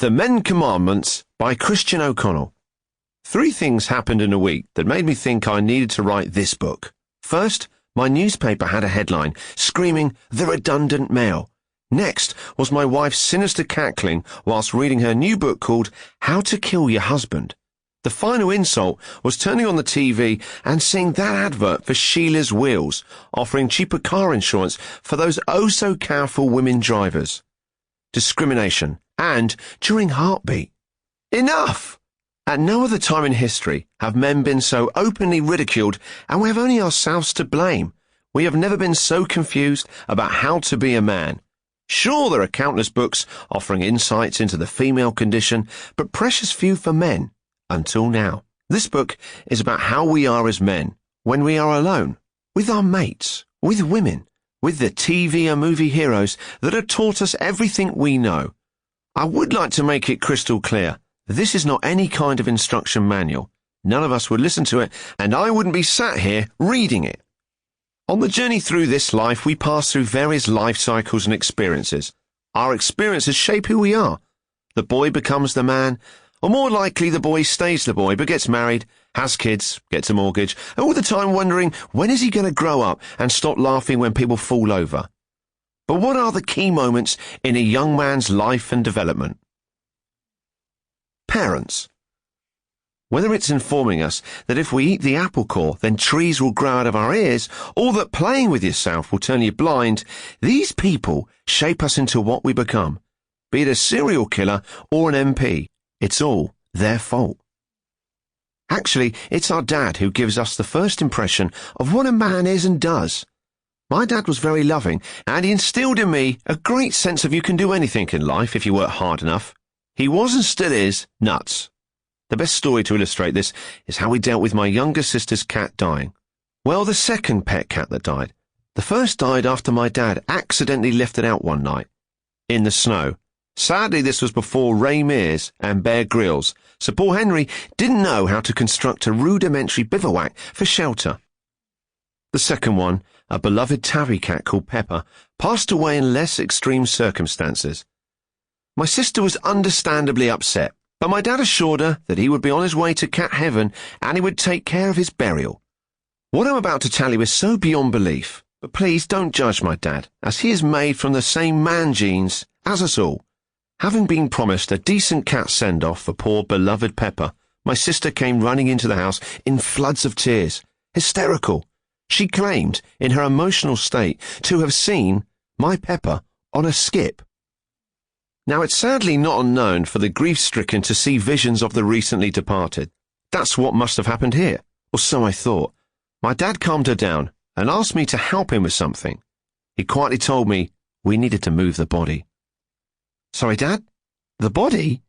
The Men Commandments by Christian O'Connell. 3 things happened in a week that made me think I needed to write this book. First, my newspaper had a headline screaming, "The Redundant Male." Next was my wife's sinister cackling whilst reading her new book called How to Kill Your Husband. The final insult was turning on the TV and seeing that advert for Sheila's Wheels, offering cheaper car insurance for those oh-so-careful women drivers. Discrimination, and during Heartbeat. Enough! At no other time in history have men been so openly ridiculed, and we have only ourselves to blame. We have never been so confused about how to be a man. Sure, there are countless books offering insights into the female condition, but precious few for men, until now. This book is about how we are as men, when we are alone, with our mates, with women, with the TV and movie heroes that have taught us everything we know. I would like to make it crystal clear, this is not any kind of instruction manual. None of us would listen to it, and I wouldn't be sat here reading it. On the journey through this life, we pass through various life cycles and experiences. Our experiences shape who we are. The boy becomes the man, or more likely the boy stays the boy but gets married, has kids, gets a mortgage, all the time wondering when is he going to grow up and stop laughing when people fall over. But what are the key moments in a young man's life and development? Parents. Whether it's informing us that if we eat the apple core, then trees will grow out of our ears, or that playing with yourself will turn you blind, these people shape us into what we become. Be it a serial killer or an MP, it's all their fault. Actually, it's our dad who gives us the first impression of what a man is and does. My dad was very loving, and he instilled in me a great sense of you can do anything in life if you work hard enough. He was and still is nuts. The best story to illustrate this is how we dealt with my younger sister's cat dying. Well, the second pet cat that died. The first died after my dad accidentally left it out one night. In the snow. Sadly, this was before Ray Mears and Bear Grylls, so poor Henry didn't know how to construct a rudimentary bivouac for shelter. The second one, a beloved tabby cat called Pepper, passed away in less extreme circumstances. My sister was understandably upset, but my dad assured her that he would be on his way to cat heaven and he would take care of his burial. What I'm about to tell you is so beyond belief, but please don't judge my dad, as he is made from the same man genes as us all. Having been promised a decent cat send-off for poor beloved Pepper, my sister came running into the house in floods of tears, hysterical. She claimed, in her emotional state, to have seen my Pepper on a skip. Now, it's sadly not unknown for the grief-stricken to see visions of the recently departed. That's what must have happened here, or so I thought. My dad calmed her down and asked me to help him with something. He quietly told me we needed to move the body. Sorry, Dad? The body?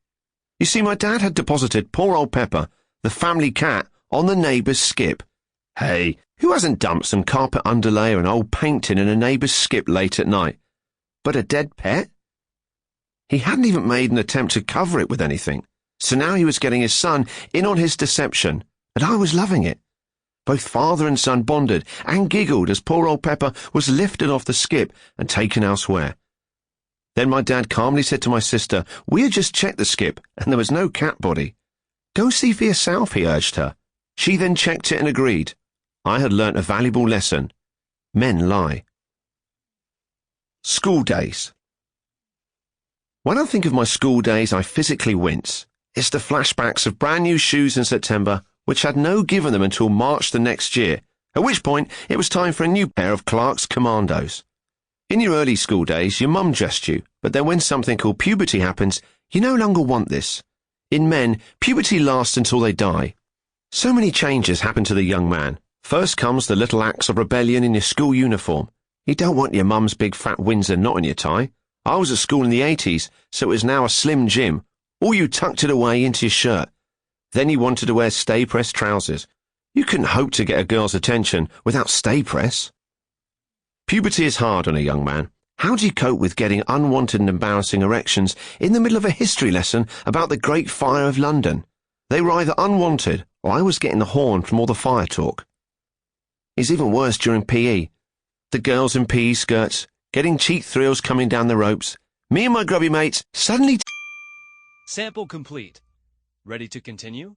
You see, my dad had deposited poor old Pepper, the family cat, on the neighbour's skip. Hey, who hasn't dumped some carpet underlay or an old painting in a neighbour's skip late at night? But a dead pet? He hadn't even made an attempt to cover it with anything, so now he was getting his son in on his deception, and I was loving it. Both father and son bonded and giggled as poor old Pepper was lifted off the skip and taken elsewhere. Then my dad calmly said to my sister, we had just checked the skip, and there was no cat body. Go see for yourself, he urged her. She then checked it and agreed. I had learnt a valuable lesson. Men lie. School days. When I think of my school days, I physically wince. It's the flashbacks of brand new shoes in September, which had no given them until March the next year, at which point it was time for a new pair of Clark's Commandos. In your early school days, your mum dressed you, but then when something called puberty happens, you no longer want this. In men, puberty lasts until they die. So many changes happen to the young man. First comes the little acts of rebellion in your school uniform. You don't want your mum's big fat Windsor knot in your tie. I was at school in the 80s, so it was now a slim Jim, or you tucked it away into your shirt. Then you wanted to wear stay-press trousers. You couldn't hope to get a girl's attention without stay-press. Puberty is hard on a young man. How do you cope with getting unwanted and embarrassing erections in the middle of a history lesson about the Great Fire of London? They were either unwanted, or I was getting the horn from all the fire talk. It's even worse during PE. The girls in PE skirts, getting cheap thrills coming down the ropes. Me and my grubby mates suddenly Sample complete. Ready to continue?